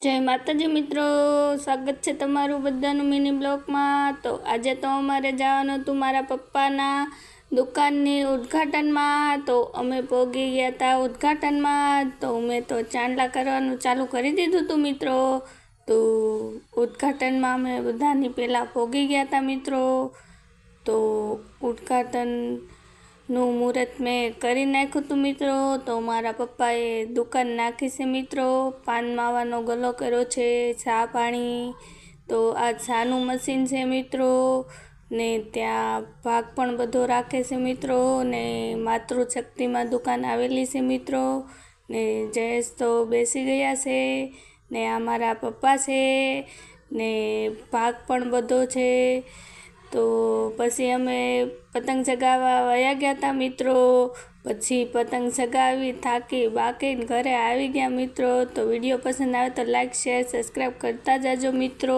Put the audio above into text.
જય માતાજી મિત્રો, સ્વાગત છે તમારું બધાનું મિની બ્લોગમાં। તો આજે તો અમારે જવાનું હતું મારા પપ્પાના દુકાનની ઉદ્ઘાટનમાં। તો અમે પહોંચી ગયા હતા ઉદ્ઘાટનમાં। તો મેં તો ચાંદલા કરવાનું ચાલુ કરી દીધું હતું મિત્રો। તો ઉદ્ઘાટનમાં અમે બધાની પહેલાં પહોંચી ગયા હતા મિત્રો। તો ઉદ્ઘાટનનું મુહૂર્ત મેં કરી નાખ્યું હતું મિત્રો। તો મારા પપ્પાએ દુકાન નાખી છે મિત્રો। પાન માવાનો ગલ્લો કર્યો છે, ચા પાણી। તો આ ચાનું મશીન છે મિત્રો, ને ત્યાં ભાગ પણ બધો રાખે છે મિત્રો। ને માતૃશક્તિમાં દુકાન આવેલી છે મિત્રો। ને જયેશ તો બેસી ગયા છે, ને આ મારા પપ્પા છે, ને ભાગ પણ બધો છે। તો પછી અમે પતંગ ચગાવવા વયા ગયા હતા મિત્રો। પછી પતંગ ચગાવી થાકી બાકીને ઘરે આવી ગયા મિત્રો। તો વિડીયો પસંદ આવે તો લાઈક શેર સબસ્ક્રાઈબ કરતા જાજો મિત્રો।